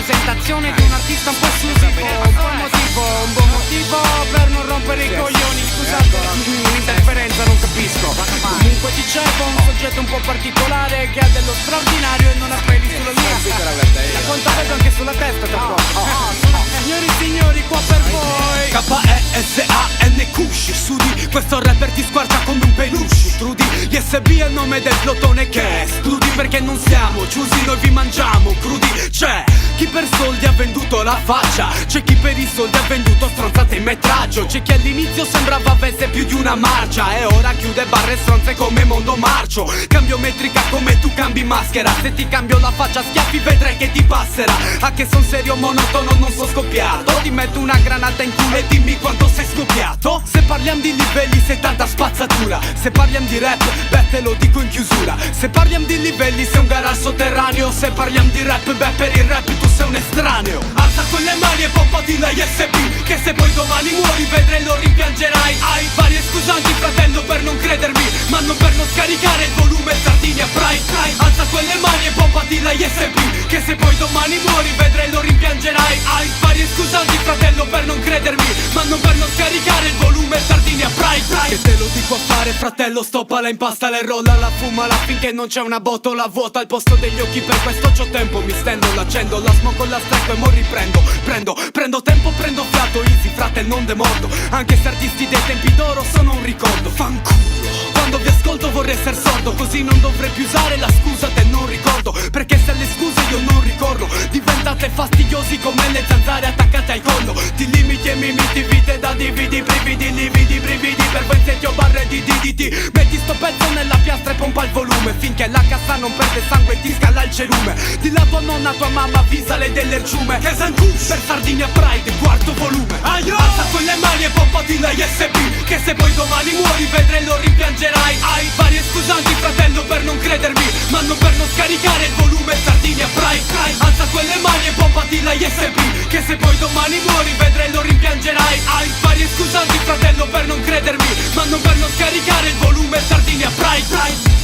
presentazione di un artista un po' esclusivo, un po' emotivo, un buon motivo per non rompere i coglioni. Scusate, l'interferenza non capisco. Comunque dicevo, un soggetto un po' particolare che ha dello straordinario e non ha peli sulla lista. Da quanto vedo anche sulla testa tra poco. Signori e signori, qua per voi K-E-S-A-N Studi, questo rapper ti squarta come un peluche. Trudy, ISB è il nome del plotone che escludi, perché non siamo chiusi, noi vi mangiamo crudi. C'è chi per soldi ha venduto la faccia, c'è chi per i soldi ha venduto stronzate in metraggio, c'è chi all'inizio sembrava avesse più di una marcia e ora chiude barre stronze come Mondo Marcio. Cambio metrica come tu cambi maschera, se ti cambio la faccia a schiaffi vedrai che ti passerà. A che son serio monotono non so scoppiato, ti metto una granata in culo e dimmi quanto sei scoppiato. Se parliamo di livelli sei tanta spazzatura, se parliamo di rap beh te lo dico in chiusura. Se parliamo di livelli sei un garage sotterraneo, se parliamo di rap beh per il rap tu sei un estraneo. Alza quelle mani e pompati la ISB, che se poi domani muori vedrai lo rimpiangerai. Hai varie scusanti fratello per non credermi, ma non per non scaricare il volume Sardinia Pride. Alza quelle mani e pompati la ISB, che se poi domani muori vedrai lo rimpiangerai. Hai varie scusanti fratello per non credermi, ma non per non scaricare il volume Sardinia Pride. Che te lo dico a fare fratello, stoppala, impastala e rollala, fumala finché non c'è una botola vuota al posto degli occhi. Per questo c'ho tempo, mi stendo, l'accendo, la smoke con la stecco e mo riprendo. Prendo tempo, prendo fiato, easy frate non demordo, anche se artisti dei tempi d'oro sono un ricordo. Fanculo, quando vi ascolto vorrei essere sordo, così non dovrei più usare la scusa del non ricordo, perché se alle scuse io non ricorro diventate fastidiosi come le zanzare attaccate al collo. Ti limiti e mi miti vite da dividi, brividi, lividi, brividi per voi secchio barre di DDT. Metti sto pezzo nella piastra e pompa il volume finché la cassa non perde sangue e ti scala il cerume. Di la tua nonna, tua mamma, avvisale dell'erciume, che Zancush per Sardinia Pride, quarto volume. Alza quelle mani e pompati la ISB, che se poi domani muori vedrai lo rimpiangerai. Hai varie scusanti fratello per non credermi, ma non per non scaricare il volume Sardinia Pride. Alza quelle mani e pompati la ISB, che se poi domani muori vedrai lo rimpiangerai. Hai varie scusanti fratello per non credermi, ma non per non scaricare il volume Sardinia Pride.